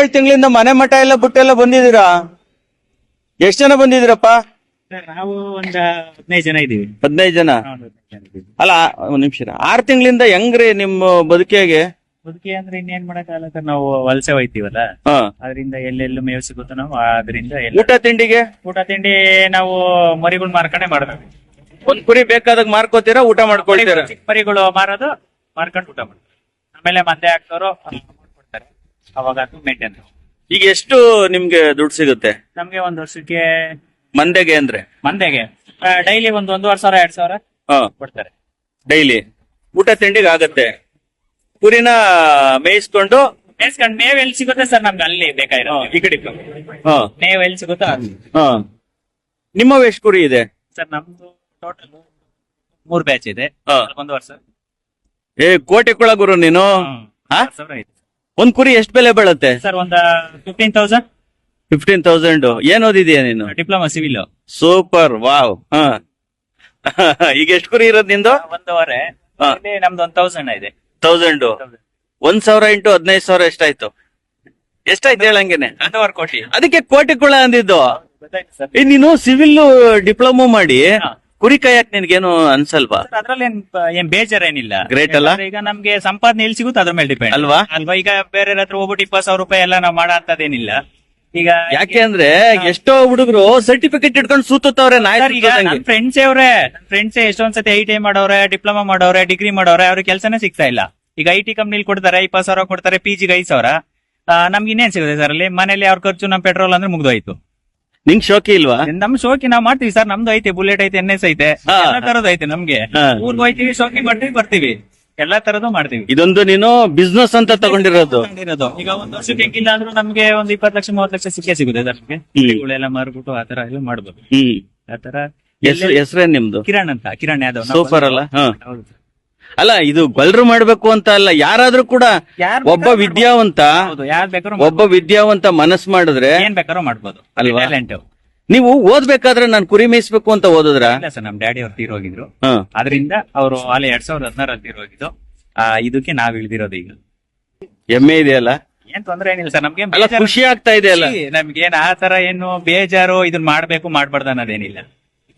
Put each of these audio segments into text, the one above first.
4-5 ತಿಂಗಳಿಂದ ಮನೆ ಮಠ ಎಲ್ಲ ಬಿಟ್ಟೆಲ್ಲ ಬಂದಿದ್ದೀರಾ? ಎಷ್ಟ್ ಜನ ಬಂದಿದ್ದೀರಪ್ಪ? ಸರ್ ನಾವು ಒಂದ್ 15 ಜನ ಇದೀವಿ. 15 ಜನ. ಅಲ್ಲ ಒಂದ್ ನಿಮಿಷ, 6 ತಿಂಗಳಿಂದ ಹೆಂಗ್ರಿ ನಿಮ್ಮ ಬದುಕಿಗೆ? ಬದುಕಿ ಅಂದ್ರೆ ಇನ್ನೇನ್ ಮಾಡಕ್ಕಾಗಲ್ಲ ಸರ್, ನಾವು ವಲಸೆ ಹೋಯ್ತೀವಲ್ಲ, ಹಾ. ಅದರಿಂದ ಎಲ್ಲೆಲ್ಲೂ ಮೇವು ಸಿಗುತ್ತೋ ನಾವು ಅದರಿಂದ ಊಟ ತಿಂಡಿಗೆ? ಊಟ ತಿಂಡಿ ನಾವು ಮರಿಗಳು ಮಾರ್ಕೊಂಡೆ ಮಾಡ್ಬೇಕು. ಒಂದ್ ಕುರಿ ಬೇಕಾದಾಗ ಮಾರ್ಕೋತೀರಾ, ಊಟ ಮಾಡ್ಕೊಳ್ತೀರಾ? ಚಿಕ್ಕ ಮರಿಗಳು ಮಾರೋದು, ಮಾರ್ಕೊಂಡು ಊಟ ಮಾಡ್ತೀವಿ. ಆಮೇಲೆ ಮಂದೆ ಹಾಕ್ತವ್ರು ಕೊಡ್ತಾರೆ, ಅವಾಗ ಅದು ಮೇಂಟೈನ್. ಈಗ ಎಷ್ಟು ನಿಮ್ಗೆ ದುಡ್ಡು ಸಿಗುತ್ತೆ ನಮ್ಗೆ ಒಂದ್ ವರ್ಷಕ್ಕೆ ಮಂದೆಗೆ ಅಂದ್ರೆ? ಮಂದೆಗೆ ಡೈಲಿ ಒಂದು 1,500 2,000 ಹಾ, ಕೊಡ್ತಾರೆ ಡೈಲಿ ಊಟ ತಿಂಡಿಗೆ ಆಗತ್ತೆ. ಕುರಿನ ಮೇಯಿಸ್ಕೊಂಡು ಮೇವ್ ಎಲ್ಲಿ ಸಿಗುತ್ತೆ ಸರ್ ನಮ್ಗೆ ಅಲ್ಲಿ ಬೇಕಾಗಿರೋ ಈ ಕಡೆ ಹಾ ಮೇವ್ ಎಲ್ಲಿ ಸಿಗುತ್ತೋ ಅಲ್ಲಿ. ಹಾ. ನಿಮ್ಮ ಎಷ್ಟು ಕುರಿ ಇದೆ ಸರ್? ನಮ್ದು ಟೋಟಲ್ 3 ಬ್ಯಾಚ್ ಇದೆ. ಹಾ. 1 ವರ್ಷ. ಏ ಕೋಟಿ ಕುಳ ಗುರು ನೀನು. ಹಾ? 1,000 ಇದೆ ಒಂದ್ ಕುರಿ ಎಷ್ಟು ಬೆಲೆ ಬೀಳುತ್ತೆ ಸರ್? ಒಂದ್ 15,000. 15,000. ಏನ್ ಓದಿದೀಯ ನೀನು? Diploma civil. Super, wow. ಹಾ. ಈಗ ಎಷ್ಟು ಕುರಿ ಇರೋದ್ ನಿಂದು? 1.5. ಹಾ. ನಮ್ದು 1,000 ಇದೆ. 1000. 1,000 ಇಂಟು 15,000 ಎಷ್ಟಾಯ್ತು? ಎಷ್ಟಾಯ್ತು ಹೇಳಂಗೇನೆ? 1.5 ಕೋಟಿ. ಅದಕ್ಕೆ ಕೋಟಿ ಕುಳ ಅಂದಿದ್ದು. ಗೊತ್ತಾಯ್ತು ಸರ್. ಏ, ನೀನು ಸಿವಿಲ್ ಡಿಪ್ಲೊಮಾ ಮಾಡಿ ಹಾ. ಕುರಿ ಕಾಯಕ್ ನಿನ್ಗೇನು ಅನ್ಸಲ್ವಾ? ಅದ್ರಲ್ಲಿ ಏನ್ ಬೇಜಾರೇನಿಲ್ಲ. Great ಅಲ್ಲ? ಈಗ ನಮ್ಗೆ ಸಂಪಾದನೆ ಎಲ್ಲಿ ಸಿಗುತ್ತೆ ಅದ್ರ ಮೇಲೆ ಡಿಪೆಂಡ್ ಅಲ್ವಾ? ಈಗ ಬೇರೆ ಹತ್ರ ಹೋಗ್ಬಿಟ್ಟು 20,000 ರೂಪಾಯಿ ಎಲ್ಲ ನಾವು ಮಾಡೋ ಅಂತದೇನಿಲ್ಲ. ಈಗ ಯಾಕೆ ಅಂದ್ರೆ ಎಷ್ಟೋ ಹುಡುಗರು ಸರ್ಟಿಫಿಕೇಟ್ ಇಟ್ಕೊಂಡು ಸೂತವ್ರೆ. ಸರ್, ಈಗ ನನ್ ಫ್ರೆಂಡ್ಸ್ ಎಷ್ಟೊಂದ್ಸತಿ ITI ಮಾಡೋರೆ, ಡಿಪ್ಲೊಮಾ ಮಾಡೋರೆ, ಡಿಗ್ರಿ ಮಾಡೋರೆ, ಅವ್ರಿಗೆ ಕೆಲಸನೇ ಸಿಗ್ತಾ ಇಲ್ಲ. ಈಗ IT ಕಂಪ್ನಿಲಿ ಕೊಡ್ತಾರೆ 20,000 ಕೊಡ್ತಾರೆ, PGಗೆ 5,000. ನಮ್ಗೆ ಇನ್ನೇನ್ ಸಿಗುತ್ತೆ ಸರ್ ಅಲ್ಲಿ? ಮನೇಲಿ ಅವ್ರ ಖರ್ಚು, ನಮ್ ಪೆಟ್ರೋಲ್ ಅಂದ್ರೆ ಮುಗ್ದೋಯ್ತು. ನಿಂಗ್ ಶೋಕಿ ಇಲ್ವಾ? ನಮ್ ಶೋಕಿ ನಾವ್ ಮಾಡ್ತೀವಿ ಸರ್. ನಮ್ದು ಐತೆ, ಬುಲೆಟ್ ಐತೆ, NS ಐತೆ, ಹಾ. ಎಲ್ಲಾ ತರದ್ದು ಐತೆ ನಮ್ಗೆ. ಹಾ. ಊರ್ಗ್ ಹೋಯ್ತೀವಿ, ಶೋಕಿ ಮಾಡ್ತೀವಿ, ಬರ್ತೀವಿ, ಎಲ್ಲಾ ತರದ್ದು ಮಾಡ್ತೀವಿ. ಇದೊಂದು ನೀನು ಬಿಸ್ನೆಸ್ ಅಂತ ತಗೊಂಡಿರೋದು. ಈಗ ಒಂದ್ ವರ್ಷಕ್ಕೆ ಹೆಂಗಿಲ್ಲ ಅಂದ್ರೂ ನಮ್ಗೆ ಒಂದ್ 20 ಲಕ್ಷ 30 ಲಕ್ಷ ಸಿಕ್ಕೇ ಸಿಗುತ್ತೆ ಸರ್. ನಮ್ಗೆ ಕುರಿಗಳೆಲ್ಲ ಮಾರ್ಬಿಟ್ಟು ಆತರ ಎಲ್ಲ ಮಾಡ್ಬೋದು. ಆತರ. ಹೆಸರೇನ್ ನಿಮ್ದು? ಕಿರಣ್ ಅಂತ, ಕಿರಣ್ ಯಾದವ್. ಸೂಪರ್ ಅಲ್ಲ? ಹಾ. ಹೌದು ಸರ್. ಅಲ್ಲ, ಇದು ಗೊಲ್ರು ಮಾಡ್ಬೇಕು ಅಂತ ಅಲ್ಲ, ಯಾರಾದ್ರೂ ಕೂಡ ಒಬ್ಬ ವಿದ್ಯಾವಂತ ಯಾರ್ ಬೇಕಾದ್ರೂ ಒಬ್ಬ ವಿದ್ಯಾವಂತ ಮನಸ್ ಮಾಡಿದ್ರೆ ಏನ್ ಬೇಕಾದ್ರೂ ಮಾಡ್ಬೋದು ಅಲ್ವಾ? ಟ್ಯಾಲೆಂಟ್. ನೀವು ಓದ್ಬೇಕಾದ್ರೆ ನಾನು ಕುರಿ ಮೇಯಿಸ್ಬೇಕು ಅಂತ ಓದಿದ್ರ? ಇಲ್ಲ ಸರ್, ನಮ್ ಡ್ಯಾಡಿ ಅವ್ರು ತೀರೋಗಿದ್ರು. ಹಾ. ಅದರಿಂದ ಅವರು ಅಲ್ಲಿ 2016 ತೀರೋಗಿದ್ದು. ಇದಕ್ಕೆ ನಾವ್ ಇಳ್ದಿರೋದು ಈಗ. ಹೆಮ್ಮೆ ಇದೆಯಲ್ಲ? ಏನ್ ತೊಂದ್ರೆ ಏನಿಲ್ಲ ಸರ್. ನಮ್ಗೆ ಅಲ್ಲ, ಖುಷಿ ಆಗ್ತಾ ಇದೆ ಅಲ್ಲ? ನಮ್ಗೇನ್ ಆ ತರ ಏನು ಬೇಜಾರು ಇದನ್ನ ಮಾಡ್ಬೇಕು ಮಾಡ್ಬಾರ್ದು ಅನ್ನೋದೇನಿಲ್ಲ.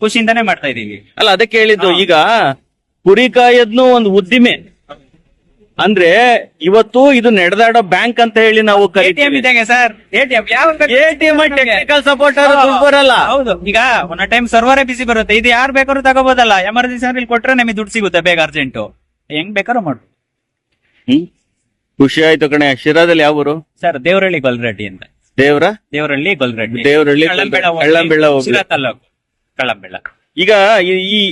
ಖುಷಿಯಿಂದಾನೇ ಮಾಡ್ತಾ ಇದೀವಿ. ಅಲ್ಲ, ಅದಕ್ಕೆ ಹೇಳಿದ್ದು. ಈಗ ಕುರಿ ಕಾಯದ್ನು ಒಂದು ಉದ್ದಿಮೆ ಅಂದ್ರೆ ಇವತ್ತು ಇದು ನಡೆದಾಡೋ ಬ್ಯಾಂಕ್ ಅಂತ ಹೇಳಿ ನಾವು ATM ಇದ್ದಂಗೆ ಸರ್. ATM ಟೆಕ್ನಿಕಲ್ ಸಪೋರ್ಟ್ ಬರಲ್ಲ. ಹೌದು. ಈಗ ಒಂದ್ ಟೈಮ್ ಸರ್ವರೇ ಬಿಸಿ ಬರುತ್ತೆ. ಇದು ಯಾರು ಬೇಕಾದ್ರೂ ತಗೋಬೋದಲ್ಲ. ಎಮರ್ಜೆನ್ಸಿ ಅಂದ್ರೆ ಇಲ್ಲಿ ಕೊಟ್ರೆ ನಮಗೆ ದುಡ್ಡು ಸಿಗುತ್ತೆ ಬೇಗ, ಅರ್ಜೆಂಟ್. ಹೆಂಗ್ ಬೇಕಾದ್ರೂ ಮಾಡು. ಖುಷಿ ಆಯ್ತು ಕಣೆ. ಶಿರಾದಲ್ಲಿ ಯಾವ ಊರು ಸರ್? ದೇವರಹಳ್ಳಿ ಗೊಲ್ರೆಡ್ಡಿ ಅಂತ. ದೇವರಹಳ್ಳಿ ಗೊಲ್ರೆಡ್ಡಿ. ದೇವರಹಳ್ಳಿ ಕಳ್ಳಂಬೆಳ್ಳ ಹೋಗ್ಲಿ. ಶಿರಾ ತಾಲೂಕು, ಕಳ್ಳಂಬೆಳ್ಳ. ಈಗ ಈ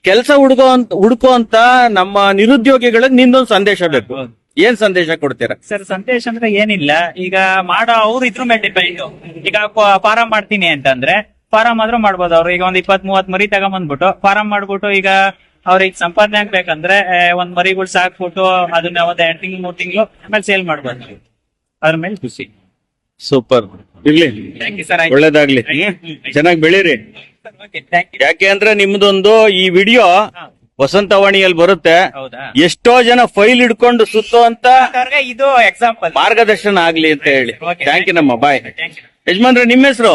ಕೆಲಸ ಹುಡುಕೋ ಅಂತ ನಮ್ಮ ನಿರುದ್ಯೋಗಿಗಳಿಗೆ ನಿಂದೊಂದು ಸಂದೇಶ ಬೇಕು. ಏನ್ ಸಂದೇಶ ಕೊಡ್ತೀರಾ ಸರ್? ಸಂದೇಶ ಅಂದ್ರೆ ಏನಿಲ್ಲ. ಈಗ ಮಾಡೋ ಅವ್ರು ಇದ್ರ ಮೇಲೆ ಡಿಪೆಂಡ್. ಈಗ ಫಾರಂ ಮಾಡ್ತೀನಿ ಅಂತಂದ್ರೆ ಫಾರಂ ಆದ್ರೂ ಮಾಡ್ಬೋದು. ಅವ್ರು ಈಗ ಒಂದ್ 20-30 ಮರಿ ತಗೊಂಬಂದ್ಬಿಟ್ಟು ಫಾರಂ ಮಾಡ್ಬಿಟ್ಟು, ಈಗ ಅವ್ರಿಗೆ ಸಂಪಾದನೆ ಆಗ್ಬೇಕಂದ್ರೆ ಒಂದ್ ಮರಿಗಳು ಸಾಕ್ಬಿಟ್ಟು ಅದನ್ನ ಒಂದ್ 2 ತಿಂಗಳು 3 ತಿಂಗಳು ಆಮೇಲೆ ಸೇಲ್ ಮಾಡ್ಬೋದು. ಅದ್ರ ಮೇಲೆ ಖುಷಿ. ಸೂಪರ್ ಇರ್ಲಿ, ಒಳ್ಳೇದಾಗ್ಲಿ, ಚೆನ್ನಾಗಿ ಬೆಳೀರಿ. ಯಾಕೆ ಅಂದ್ರೆ ನಿಮ್ದೊಂದು ಈ ವಿಡಿಯೋ ವಸಂತವಾಣಿಯಲ್ಲಿ ಬರುತ್ತೆ. ಎಷ್ಟೋ ಜನ ಫೈಲ್ ಹಿಡ್ಕೊಂಡು ಸುತ್ತೋ ಅಂತ ಇದು ಎಕ್ಸಾಂಪಲ್, ಮಾರ್ಗದರ್ಶನ ಆಗ್ಲಿ ಅಂತ ಹೇಳಿ. ಥ್ಯಾಂಕ್ ಯು ನಮ್ಮ ಬಾಯ್. ಯಜಮಾನ್ರೆ, ನಿಮ್ಮ ಹೆಸರು?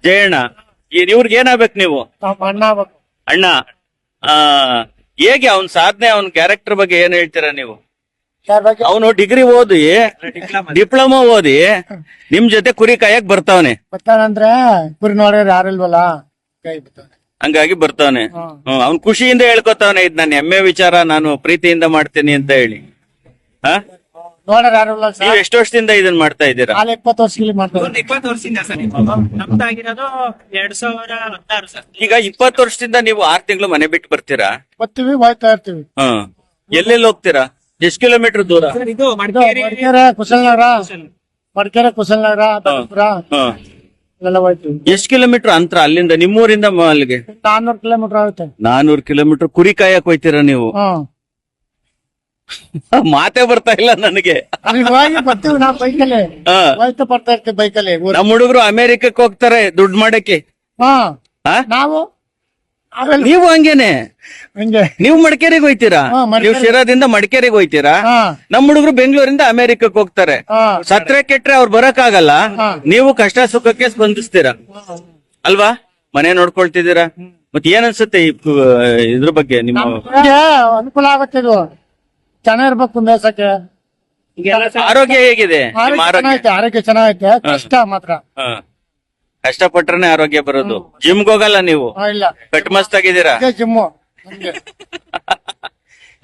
ಜಯಣ್ಣ. ಇವ್ರಿಗೆ ಏನಾಗ್ಬೇಕು ನೀವು? ಅಣ್ಣ. ಹೇಗೆ ಅವನ್ ಸಾಧನೆ, ಅವನ್ ಕ್ಯಾರೆಕ್ಟರ್ ಬಗ್ಗೆ ಏನ್ ಹೇಳ್ತೀರಾ ನೀವು? ಅವನು ಡಿಗ್ರಿ ಓದಿ, ಡಿಪ್ಲೊಮಾ ಓದಿ ನಿಮ್ ಜೊತೆ ಕುರಿ ಕಾಯಕ್ ಬರ್ತಾವನೆ. ಬರ್ತಾನಂದ್ರೆ ಕುರಿ ನೋಡ್ರಿ ಯಾರಿಲ್ವಲ್ಲ, ಹಂಗಾಗಿ ಬರ್ತಾವನೆ. ಅವ್ನ್ ಖುಷಿಯಿಂದ ಹೇಳ್ಕೊತಾವನೆ, ಇದ್ ನನ್ನ ಹೆಮ್ಮೆ ವಿಚಾರ, ನಾನು ಪ್ರೀತಿಯಿಂದ ಮಾಡ್ತೀನಿ ಅಂತ ಹೇಳಿ. ಹಾ, ನೋಡ್ರಿ ಯಾರಿಲ್ಲ. ನೀವ್ ಎಷ್ಟು ವರ್ಷದಿಂದ ಇದನ್ನ ಮಾಡ್ತಾ ಇದ್ದೀರಾ? 20 ವರ್ಷದಲ್ಲಿ ಮಾಡ್ತಾರೆ. 20 ವರ್ಷದಿಂದ ಸರ್. ನಮ್ದಾಗಿರೋದು 2016 ಸರ್. ಈಗ 20 ವರ್ಷದಿಂದ ನೀವು 6 ತಿಂಗಳು ಮನೆ ಬಿಟ್ಟು ಬರ್ತೀರಾ? ಬರ್ತೀವಿ, ಹೋಯ್ತಾ ಇರ್ತೀವಿ. ಎಲ್ಲೆಲ್ಲಿ ಹೋಗ್ತೀರಾ? ಎಷ್ಟು ಕಿಲೋಮೀಟರ್ ದೂರ? ಇದು ಮಡಿಕೇರಿ, ಮಡಿಕೇರಿ, ಕುಶಲನಗರ, ದಾಸಪುರ ಎಲ್ಲ ಹೋಯ್ತೀವಿ. ಎಷ್ಟು ಕಿಲೋಮೀಟರ್ ಅಂತರ ಅಲ್ಲಿಂದ, ನಿಮ್ಮೂರಿಂದ ಅಲ್ಲಿಗೆ? 400 ಕಿಲೋಮೀಟರ್ ಆಗುತ್ತೆ. 400 ಕಿಲೋಮೀಟರ್ ಕುರಿ ಕಾಯಕ್ ಹೋಯ್ತೀರಾ ನೀವು? ಮಾತೇ ಬರ್ತಾ ಇಲ್ಲ ನನಗೆ. ಹೋಗಿ ಬರ್ತೀವಿ ನಾವು ಬೈಕಲ್ಲಿ, ಹೋಯ್ತಾ ಬರ್ತಾ ಇರ್ತೀವಿ ಬೈಕಲ್ಲಿ. ನಮ್ಮ ಹುಡುಗರು ಅಮೆರಿಕಕ್ಕೆ ಹೋಗ್ತಾರೆ ದುಡ್ಡು ಮಾಡಕ್ಕೆ. ನಾವು ಆಮೇಲೆ ನೀವು ಹಂಗೇನೆ, ಹಂಗೆ ನೀವು ಮಡಿಕೇರಿಗೆ ಹೋಯ್ತೀರಾ, ಹಾ, ಮಡಿಕೇರಿ. ನೀವು ಶಿರಾದಿಂದ ಮಡಿಕೇರಿಗೆ ಹೋಯ್ತೀರಾ, ಹಾ ನಮ್ಮ ಹುಡುಗರು ಬೆಂಗಳೂರಿಂದ ಅಮೆರಿಕಕ್ಕೆ ಹೋಗ್ತಾರೆ. ಹಾ ಸತ್ರೆ ಕೆಟ್ರೆ ಅವ್ರು ಬರಕ್ ಆಗಲ್ಲ, ಹಾ. ನೀವು ಕಷ್ಟ ಸುಖಕ್ಕೆ ಸ್ಪಂದಿಸ್ತೀರಾ ಅಲ್ವಾ? ಮನೆ ನೋಡ್ಕೊಳ್ತಿದ್ದೀರಾ. ಮತ್ತೆ ಏನ್ ಅನ್ಸುತ್ತೆ ಇದ್ರ ಬಗ್ಗೆ ನಿಮ್ಮ? ನಮ್ಗೆ ಅನುಕೂಲ ಆಗುತ್ತೆ ಇದು, ಚೆನ್ನಾಗಿರ್ಬೇಕು ಮೇಸಕ್ಕೆ. ಆರೋಗ್ಯ ಹೇಗಿದೆ ನಿಮ್ಮ ಆರೋಗ್ಯ? ಚೆನ್ನಾಗೈತೆ, ಆರೋಗ್ಯ ಚೆನ್ನಾಗೈತೆ, ಕಷ್ಟ ಮಾತ್ರ. ಹಾ. ಕಷ್ಟಪಟ್ರೆ ಆರೋಗ್ಯ ಬರೋದು. ಜಿಮ್ಗೆ ಹೋಗಲ್ಲ ನೀವು? ಇಲ್ಲ, ಕಟ್ ಮಸ್ತ್ ಆಗಿದ್ದೀರಾ. ಇದೇ ಜಿಮ್ಮು ನಮ್ಗೆ.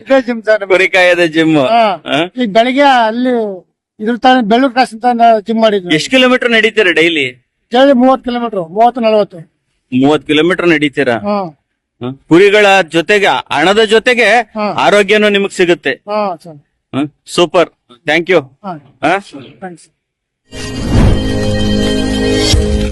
ಇದೇ ಜಿಮ್ ಸರ್ ನಮ್ಗೆ. ಕುರಿ ಕಾಯದ ಜಿಮ್. ಹಾ. ಈಗ ಬೆಳಿಗ್ಗೆ ಅಲ್ಲಿ ಇದ್ರ ತಾನೆ ಬೆಳ್ಳೂರು ಕ್ರಾಸ್ ಅಂತ ಜಿಮ್ ಮಾಡಿದ್ವಿ. ಎಷ್ಟು ಕಿಲೋಮೀಟರ್ ನಡೀತೀರಾ ಡೈಲಿ? Daily 30 kilometre, 30-40. 30 ಕಿಲೋಮೀಟರ್ ನಡೀತೀರಾ. ಹ್ಮ್ ಕುರಿಗಳ ಜೊತೆಗೆ ಹಣದ ಜೊತೆಗೆ ಹಾ. ಆರೋಗ್ಯನೂ ನಿಮಗ್ ಸಿಗುತ್ತೆ. ಹಾ ಸರ್. Super, thank you. ಹಾ ಥ್ಯಾಂಕ್ಸ್.